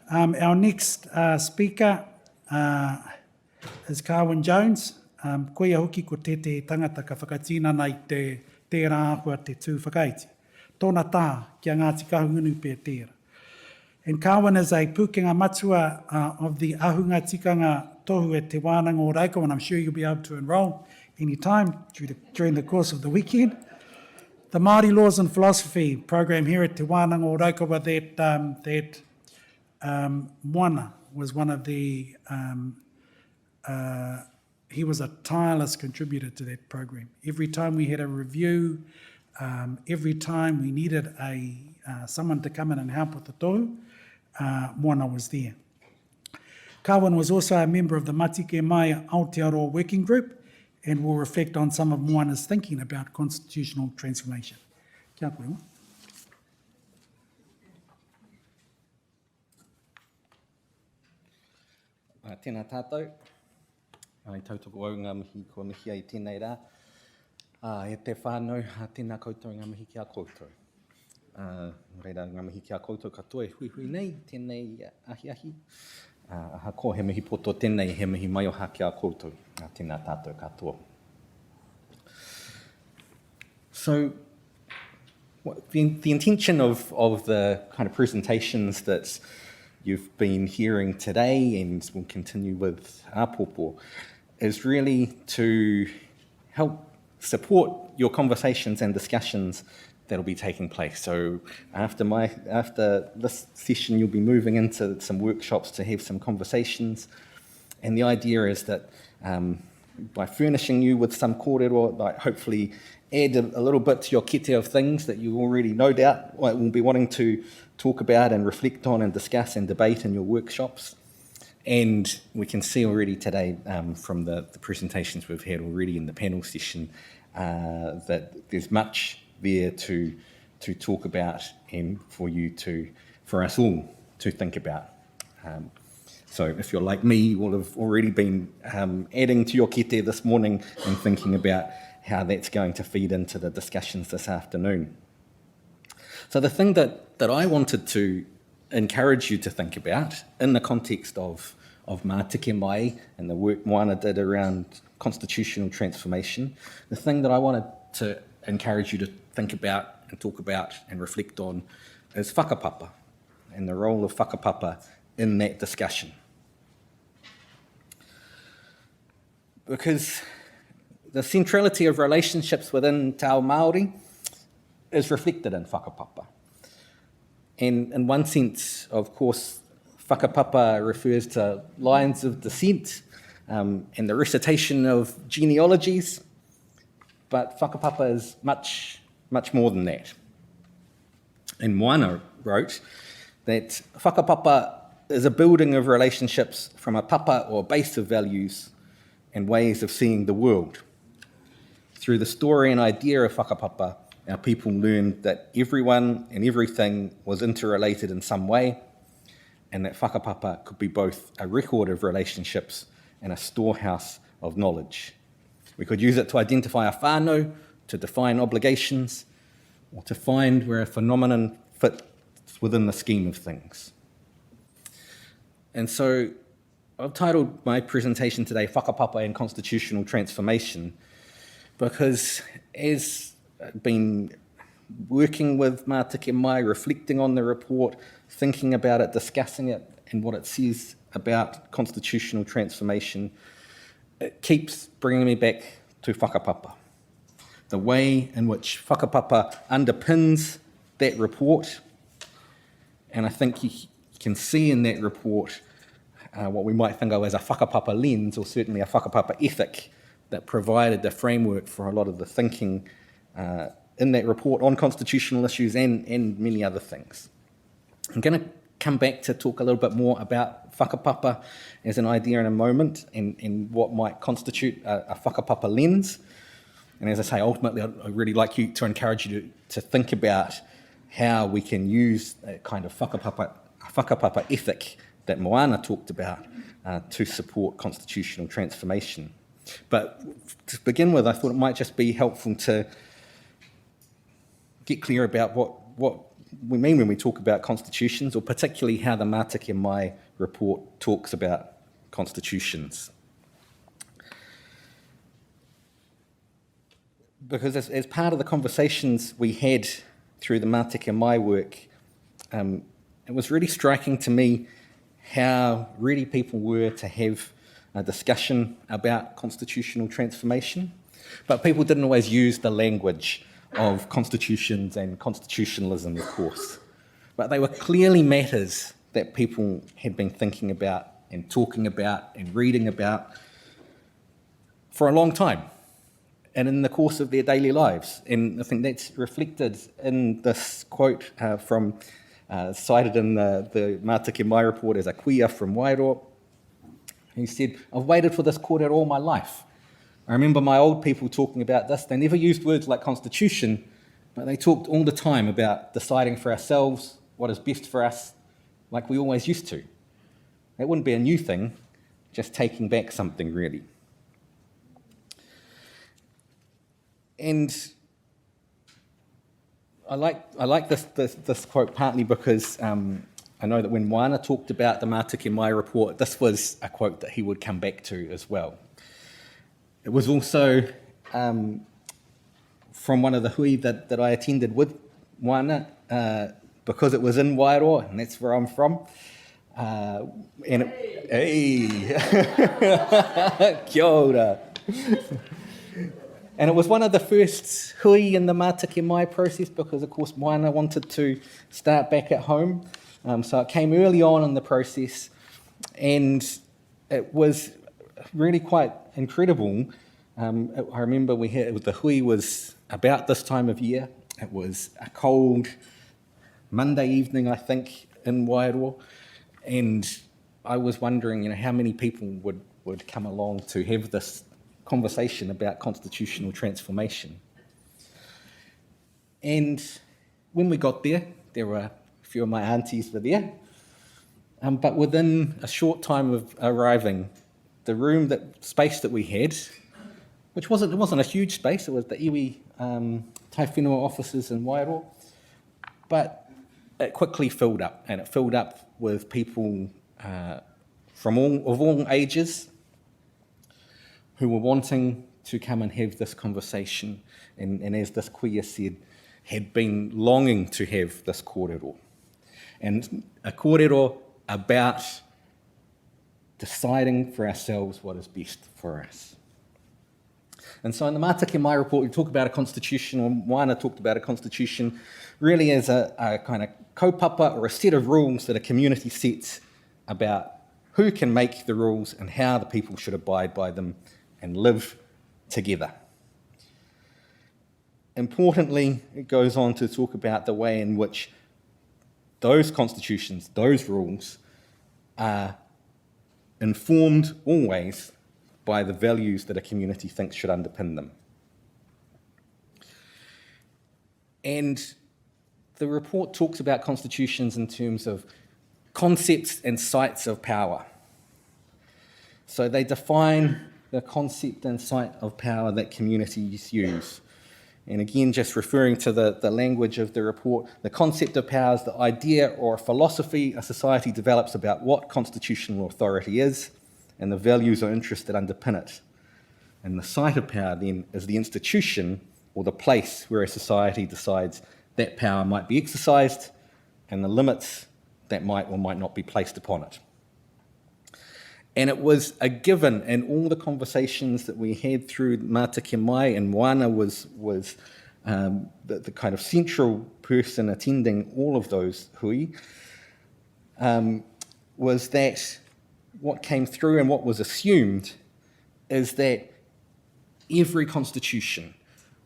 Our next speaker is Carwyn Jones. Koia hoki ko te tangata ka whakatina nei te rā ahua te tū whakaiti. Tōna tā kia Ngāti Kahungunu pē tērā. And Carwyn is a pūkenga matua of the Ahunga Tikanga tohu at te Wānanga o Raukawa, and I'm sure you'll be able to enrol any time during the course of the weekend. The Māori Law and Philosophy program here at te Wānanga o Raukawa that Moana was one of the, he was a tireless contributor to that program. Every time we had a review, every time we needed someone to come in and help with the tohu, Moana was there. Carwyn was also a member of the Matike Mai Aotearoa working group and will reflect on some of Moana's thinking about constitutional transformation. Kia koe ingoa. Tēnā tātou. Ai tautoko au ngā mihi kua mihi ai tēnei rā. E te whānau, tēnā koutou ngā mihi kia koutou. Reira ngā mihi kia koutou katoa e hui nei, tēnei ahi. Aha ko he mihi poto tēnei, he mihi mai o ha kia koutou. Tēnā tātou katoa. So, the intention of the kind of presentations that you've been hearing today and will continue with Apopo is really to help support your conversations and discussions that'll be taking place. So after this session, you'll be moving into some workshops to have some conversations. And the idea is that by furnishing you with some kōrero, like hopefully add a little bit to your kete of things that you already no doubt will be wanting to talk about and reflect on and discuss and debate in your workshops. And we can see already today from the presentations we've had already in the panel session that there's much there to talk about and for us all to think about. So if you're like me, you will have already been adding to your kete this morning and thinking about how that's going to feed into the discussions this afternoon. So the thing that I wanted to encourage you to think about in the context of Mātike Mai and the work Moana did around constitutional transformation, the thing that I wanted to encourage you to think about and talk about and reflect on is whakapapa and the role of whakapapa in that discussion. Because the centrality of relationships within Te Ao Māori is reflected in whakapapa. And in one sense, of course, whakapapa refers to lines of descent and the recitation of genealogies, but whakapapa is much, much more than that. And Moana wrote that whakapapa is a building of relationships from a papa or base of values and ways of seeing the world. Through the story and idea of whakapapa, our people learned that everyone and everything was interrelated in some way, and that whakapapa could be both a record of relationships and a storehouse of knowledge. We could use it to identify a whānau, to define obligations, or to find where a phenomenon fits within the scheme of things. And so I've titled my presentation today, Whakapapa and Constitutional Transformation, because as I've been working with Mātike Mai, reflecting on the report, thinking about it, discussing it, and what it says about constitutional transformation, it keeps bringing me back to whakapapa. The way in which whakapapa underpins that report, and I think you can see in that report what we might think of as a whakapapa lens, or certainly a whakapapa ethic that provided the framework for a lot of the thinking in that report on constitutional issues and many other things. I'm going to come back to talk a little bit more about whakapapa as an idea in a moment and what might constitute a whakapapa lens. And as I say, ultimately, I'd really like you to encourage you to think about how we can use that kind of whakapapa ethic that Moana talked about to support constitutional transformation. But to begin with, I thought it might just be helpful to get clear about what we mean when we talk about constitutions, or particularly how the Mātiki Mai report talks about constitutions. Because as part of the conversations we had through the Mātiki Mai work, it was really striking to me how ready people were to have a discussion about constitutional transformation, but people didn't always use the language of constitutions and constitutionalism, of course. But they were clearly matters that people had been thinking about and talking about and reading about for a long time and in the course of their daily lives. And I think that's reflected in this quote from cited in the Mātiki Mai report as a kuia from Wairoa. He said, "I've waited for this kōrero all my life. I remember my old people talking about this. They never used words like constitution, but they talked all the time about deciding for ourselves what is best for us, like we always used to. That wouldn't be a new thing, just taking back something, really." And I like this quote partly because I know that when Moana talked about the Mātiki Mai report, this was a quote that he would come back to as well. It was also from one of the hui that I attended with Moana, because it was in Wairoa, and that's where I'm from. Kia ora. And it was one of the first hui in the Mātiki Mai process because, of course, Moana wanted to start back at home. So it came early on in the process, and it was really quite incredible. I remember the hui was about this time of year. It was a cold Monday evening, I think, in Wairoa, and I was wondering, how many people would come along to have this conversation about constitutional transformation. And when we got there, there were a few of my aunties were there, but within a short time of arriving, the space that we had, which wasn't a huge space, it was the iwi tai whenua offices in Wairoa, but it quickly filled up, and it filled up with people from all ages who were wanting to come and have this conversation, and as this kuia said, had been longing to have this kōrero. And a kōrero about deciding for ourselves what is best for us. And so in the Mātiki Mai report, we talk about a constitution, or Moana talked about a constitution, really as a kind of kaupapa, or a set of rules that a community sets about who can make the rules and how the people should abide by them and live together. Importantly, it goes on to talk about the way in which those constitutions, those rules, are informed always by the values that a community thinks should underpin them. And the report talks about constitutions in terms of concepts and sites of power. So they define the concept and site of power that communities use. And again, just referring to the language of the report, the concept of power is the idea or a philosophy a society develops about what constitutional authority is and the values or interests that underpin it. And the site of power then is the institution or the place where a society decides that power might be exercised and the limits that might or might not be placed upon it. And it was a given in all the conversations that we had through Mātiki Mai, and Moana was the kind of central person attending all of those hui, was that what came through and what was assumed is that every constitution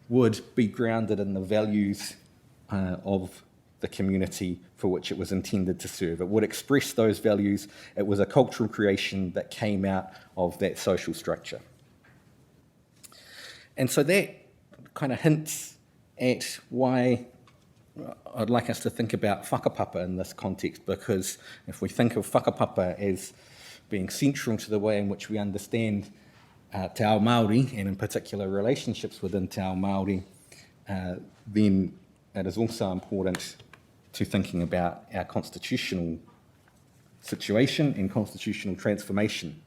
would be grounded in the values of the community for which it was intended to serve. It would express those values. It was a cultural creation that came out of that social structure. And so that kind of hints at why I'd like us to think about whakapapa in this context, because if we think of whakapapa as being central to the way in which we understand te ao Māori, and in particular relationships within te ao Māori, then it is also important to thinking about our constitutional situation and constitutional transformation.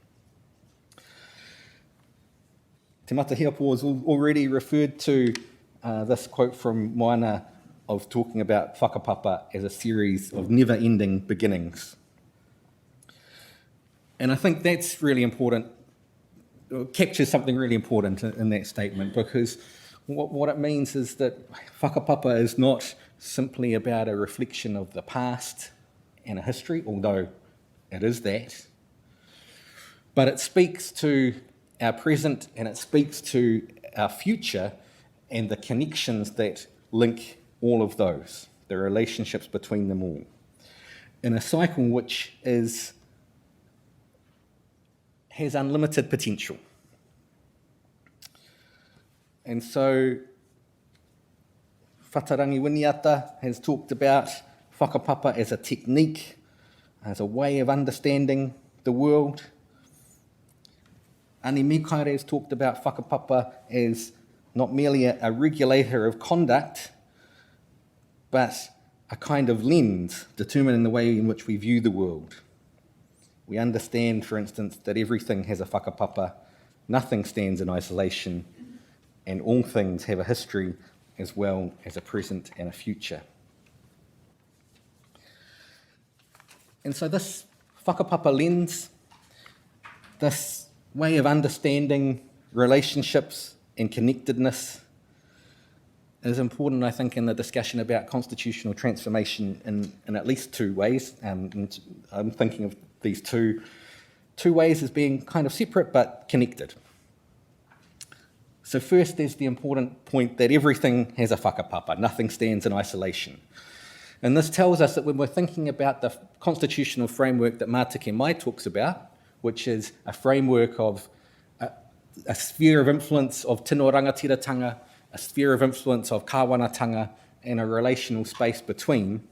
Te Matahiapo has already referred to this quote from Moana of talking about whakapapa as a series of never-ending beginnings. And I think that's really important, captures something really important in that statement, because what it means is that whakapapa is not simply about a reflection of the past and a history, although it is that, but it speaks to our present and it speaks to our future and the connections that link all of those, the relationships between them all, in a cycle which has unlimited potential. And so Whatarangi Winiata has talked about whakapapa as a technique, as a way of understanding the world. Ani Mikaere has talked about whakapapa as not merely a regulator of conduct, but a kind of lens determining the way in which we view the world. We understand, for instance, that everything has a whakapapa, nothing stands in isolation, and all things have a history as well as a present and a future. And so this whakapapa lens, this way of understanding relationships and connectedness is important, I think, in the discussion about constitutional transformation in at least two ways. And I'm thinking of these two ways as being kind of separate but connected. So first, there's the important point that everything has a whakapapa, nothing stands in isolation. And this tells us that when we're thinking about the constitutional framework that Mātake Mai talks about, which is a framework of a sphere of influence of tino rangatiratanga, a sphere of influence of kāwanatanga, and a relational space between,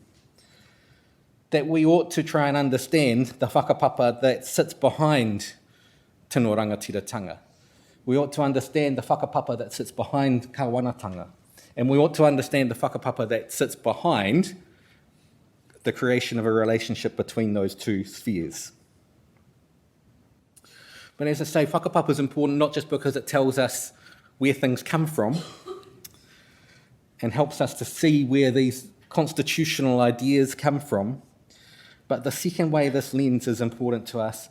that we ought to try and understand the whakapapa that sits behind tino rangatiratanga. We ought to understand the whakapapa that sits behind kāwanatanga. And we ought to understand the whakapapa that sits behind the creation of a relationship between those two spheres. But as I say, whakapapa is important not just because it tells us where things come from and helps us to see where these constitutional ideas come from, but the second way this lens is important to us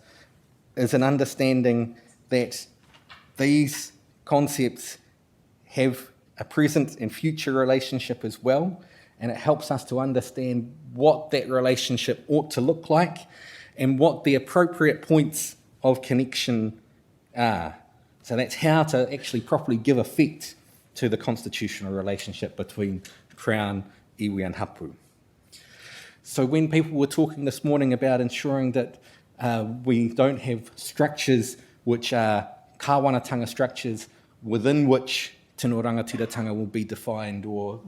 is an understanding that these concepts have a present and future relationship as well, and it helps us to understand what that relationship ought to look like and what the appropriate points of connection are. So that's how to actually properly give effect to the constitutional relationship between Crown, iwi and hapu. So when people were talking this morning about ensuring that we don't have structures which are kāwanatanga structures within which tino rangatiratanga will be defined or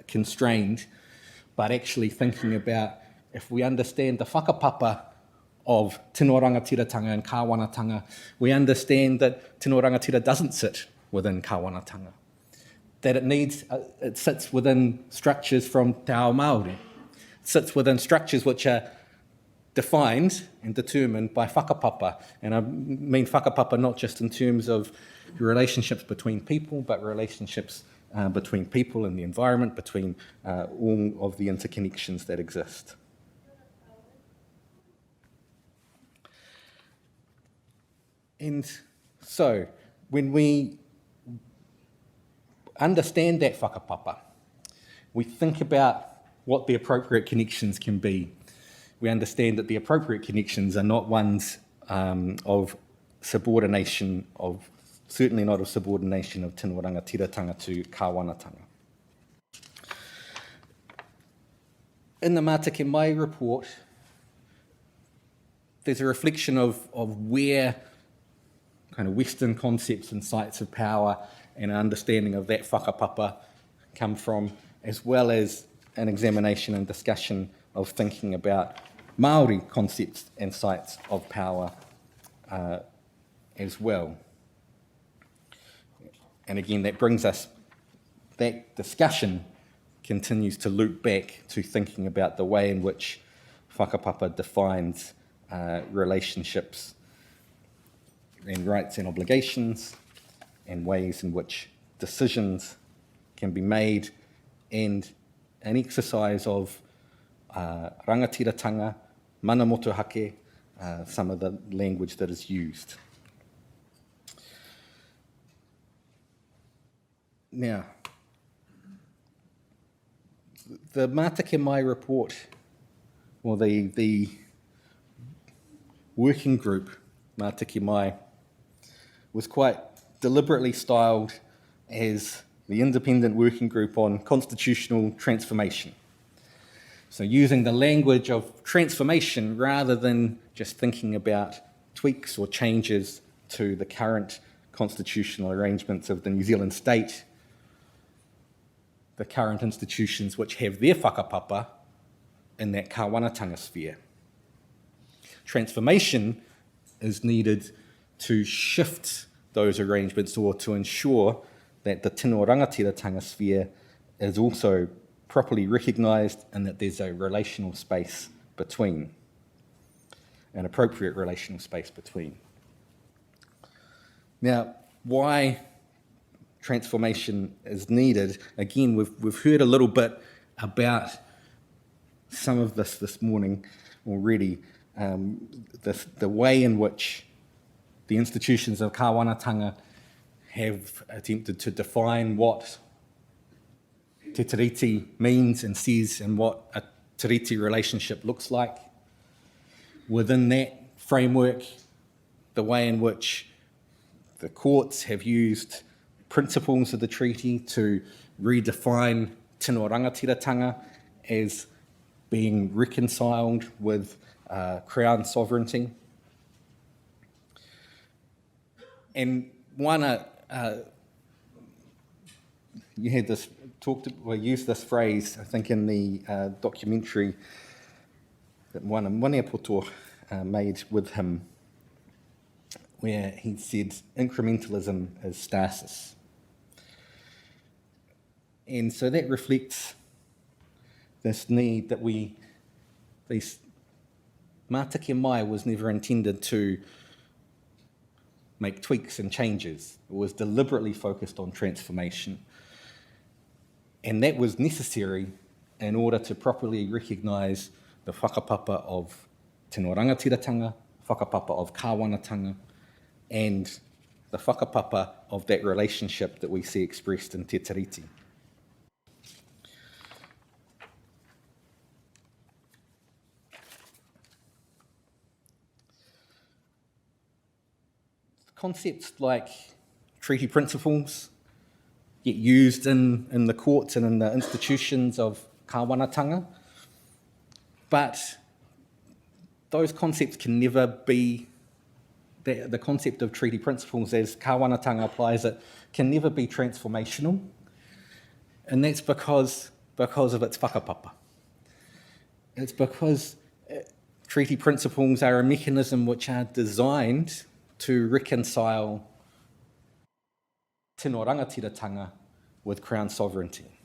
constrained, but actually thinking about if we understand the whakapapa of tino rangatiratanga and kāwanatanga, we understand that tino rangatira doesn't sit within kāwanatanga, that it sits within structures from te ao Māori, it sits within structures which are defined and determined by whakapapa. And I mean whakapapa not just in terms of relationships between people, but relationships between people and the environment, between all of the interconnections that exist. And so, when we understand that whakapapa, we think about what the appropriate connections can be. We understand that the appropriate connections are not ones of subordination, certainly not of subordination of tino rangatiratanga to kāwanatanga. In the Mātake Mai report, there's a reflection of where kind of Western concepts and sites of power and an understanding of that whakapapa come from, as well as an examination and discussion of thinking about Māori concepts and sites of power as well. And again, that discussion continues to loop back to thinking about the way in which whakapapa defines relationships and rights and obligations, and ways in which decisions can be made, and an exercise of rangatiratanga, mana motuhake, some of the language that is used. Now, the Mātake Mai report, or the working group Mātake Mai, was quite deliberately styled as the independent working group on constitutional transformation. So using the language of transformation rather than just thinking about tweaks or changes to the current constitutional arrangements of the New Zealand state, the current institutions which have their whakapapa in that kāwanatanga sphere. Transformation is needed to shift those arrangements, or to ensure that the tino rangatiratanga sphere is also properly recognised and that there's a relational space between, an appropriate relational space between. Now, why transformation is needed? Again, we've heard a little bit about some of this morning already, the way in which the institutions of kāwanatanga have attempted to define what te tiriti means and says, and what a tiriti relationship looks like. Within that framework, the way in which the courts have used principles of the treaty to redefine tino rangatiratanga as being reconciled with Crown sovereignty. And you had this used this phrase, I think, in the documentary that Wānanga made with him, where he said incrementalism is stasis. And so that reflects this need that Mātake Mai was never intended to make tweaks and changes. It was deliberately focused on transformation. And that was necessary in order to properly recognise the whakapapa of tino rangatiratanga, whakapapa of kāwanatanga, and the whakapapa of that relationship that we see expressed in te tiriti. Concepts like treaty principles get used in the courts and in the institutions of kāwanatanga, but those concepts can never be, the concept of treaty principles as kāwanatanga applies it, can never be transformational, and that's because of its whakapapa. It's because treaty principles are a mechanism which are designed to reconcile tino rangatiratanga with Crown sovereignty.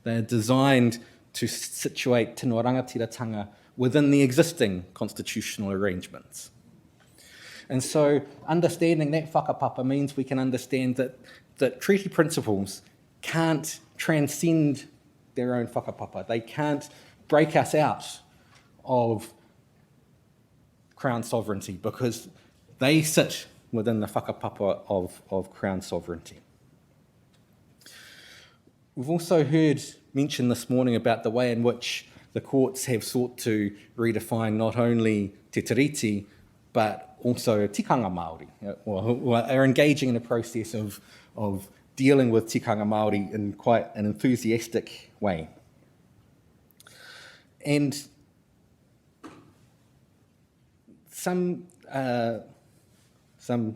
They're designed to situate tino rangatiratanga within the existing constitutional arrangements. And so understanding that whakapapa means we can understand that treaty principles can't transcend their own whakapapa. They can't break us out of Crown sovereignty because they sit within the whakapapa of Crown sovereignty. We've also heard mention this morning about the way in which the courts have sought to redefine not only te tiriti, but also tikanga Māori, or are engaging in a process of dealing with tikanga Māori in quite an enthusiastic way. And some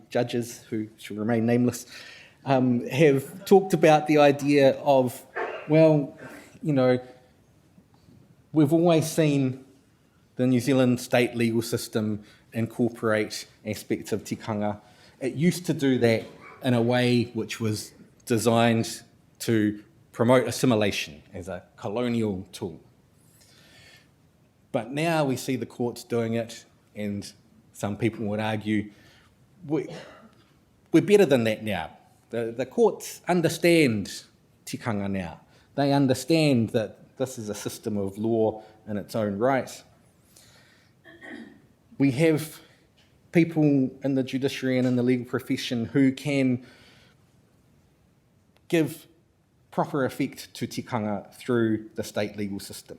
judges, who shall remain nameless, have talked about the idea of, well, we've always seen the New Zealand state legal system incorporate aspects of tikanga. It used to do that in a way which was designed to promote assimilation as a colonial tool. But now we see the courts doing it, and some people would argue we're better than that now. The courts understand tikanga now. They understand that this is a system of law in its own right. We have people in the judiciary and in the legal profession who can give proper effect to tikanga through the state legal system.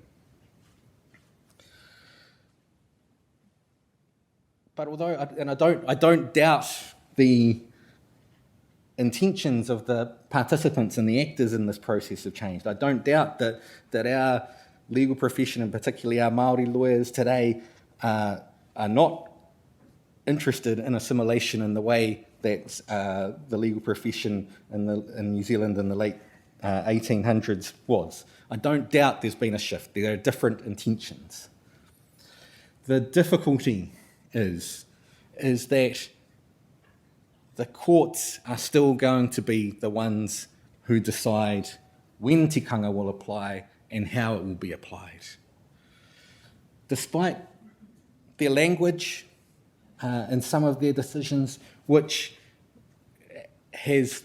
But although, I don't doubt the intentions of the participants and the actors in this process have changed. I don't doubt that our legal profession, and particularly our Māori lawyers today, are not interested in assimilation in the way that the legal profession in New Zealand in the late 1800s was. I don't doubt there's been a shift. There are different intentions. The difficulty is that the courts are still going to be the ones who decide when tikanga will apply and how it will be applied. Despite their language and some of their decisions, which has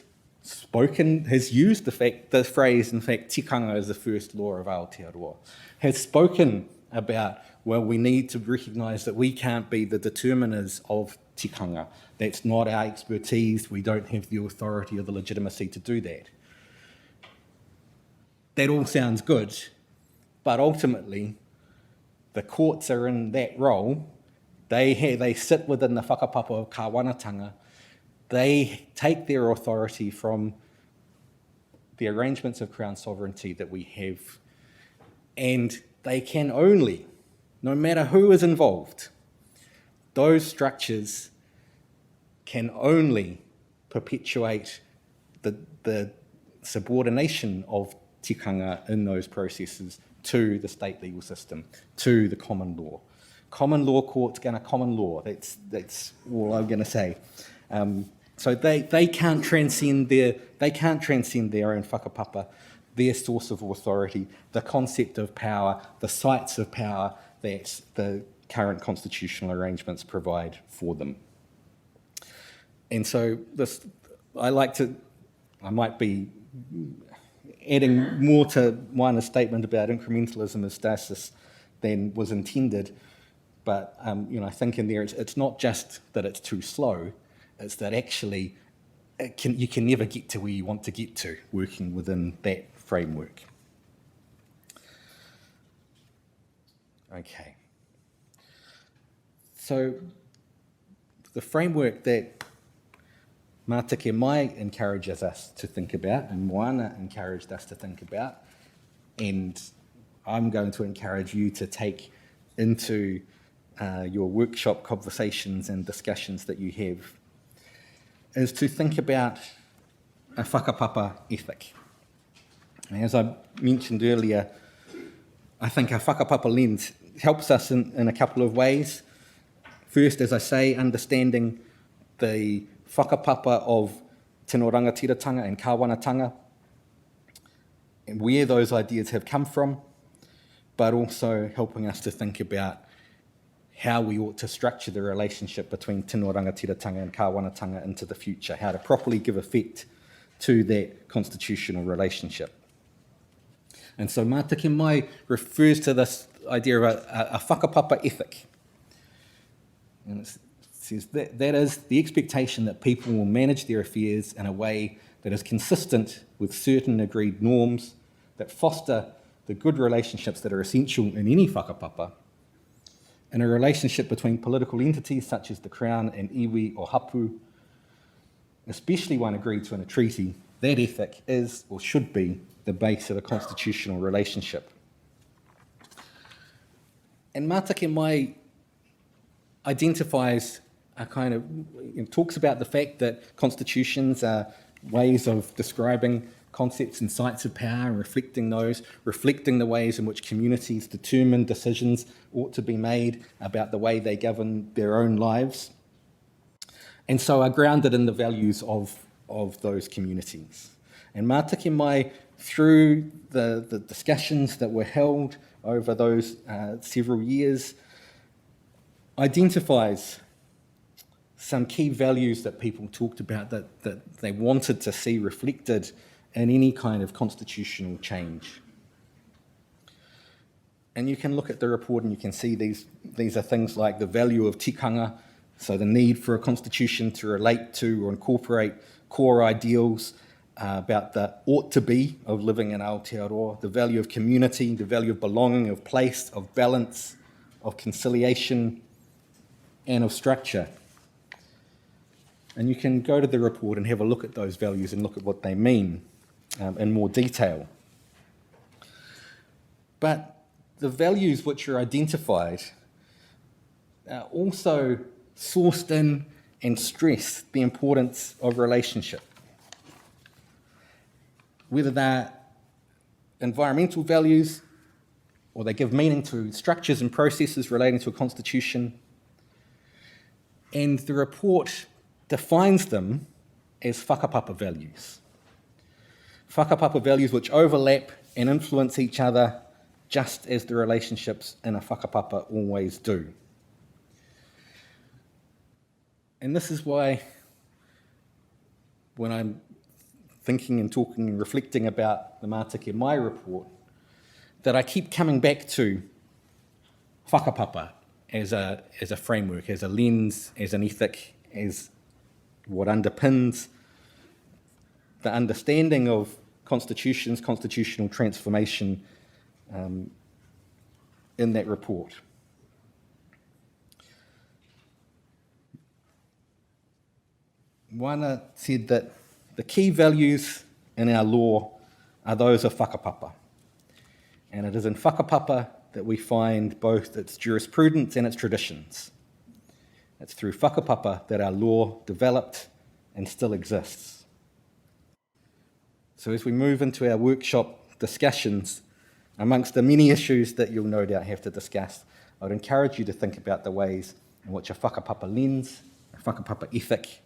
used the phrase, in fact, tikanga is the first law of Aotearoa, has spoken about, well, we need to recognise that we can't be the determiners of tikanga. That's not our expertise. We don't have the authority or the legitimacy to do that. That all sounds good, but ultimately, the courts are in that role. They sit within the whakapapa of kāwanatanga. They take their authority from the arrangements of Crown sovereignty that we have, and they can only, no matter who is involved, those structures can only perpetuate the subordination of tikanga in those processes to the state legal system, to the common law. Common law courts gonna common law. That's all I'm gonna say. So they can't transcend their own whakapapa, their source of authority, the concept of power, the sites of power that the current constitutional arrangements provide for them. And so I might be adding more to Moana's statement about incrementalism as stasis than was intended, but I think in there it's not just that it's too slow, it's that actually you can never get to where you want to get to working within that framework. Okay. So the framework that Mātake Mai encourages us to think about, and Moana encouraged us to think about, and I'm going to encourage you to take into your workshop conversations and discussions that you have, is to think about a whakapapa ethic. And as I mentioned earlier, I think our whakapapa lens helps us in a couple of ways. First, as I say, understanding the whakapapa of tino rangatiratanga and kāwanatanga, and where those ideas have come from, but also helping us to think about how we ought to structure the relationship between tino rangatiratanga and kāwanatanga into the future, how to properly give effect to that constitutional relationship. And so Mātake Mai refers to this idea of a whakapapa ethic. And it says that is the expectation that people will manage their affairs in a way that is consistent with certain agreed norms, that foster the good relationships that are essential in any whakapapa, in a relationship between political entities such as the Crown and iwi or hapu, especially one agreed to in a treaty. That ethic is or should be the base of a constitutional relationship. And Mātake Mai identifies talks about the fact that constitutions are ways of describing concepts and sites of power and reflecting the ways in which communities determine decisions ought to be made about the way they govern their own lives, and so are grounded in the values of those communities. And Mātake Mai through the discussions that were held over those several years, identifies some key values that people talked about that they wanted to see reflected in any kind of constitutional change. And you can look at the report and you can see these are things like the value of tikanga, so the need for a constitution to relate to or incorporate core ideals about the ought to be of living in Aotearoa, the value of community, the value of belonging, of place, of balance, of conciliation, and of structure. And you can go to the report and have a look at those values and look at what they mean in more detail. But the values which are identified are also sourced in and stress the importance of relationship. Whether they're environmental values or they give meaning to structures and processes relating to a constitution. And the report defines them as whakapapa values. Whakapapa values which overlap and influence each other just as the relationships in a whakapapa always do. And this is why when I'm thinking and talking and reflecting about the Mātake Mai report, that I keep coming back to whakapapa as a framework, as a lens, as an ethic, as what underpins the understanding of constitutions, constitutional transformation in that report. Wana said that the key values in our law are those of whakapapa. And it is in whakapapa that we find both its jurisprudence and its traditions. It's through whakapapa that our law developed and still exists. So as we move into our workshop discussions, amongst the many issues that you'll no doubt have to discuss, I would encourage you to think about the ways in which a whakapapa lens, a whakapapa ethic,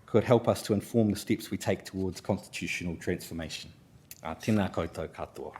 could help us to inform the steps we take towards constitutional transformation. Tēnā koutou katoa.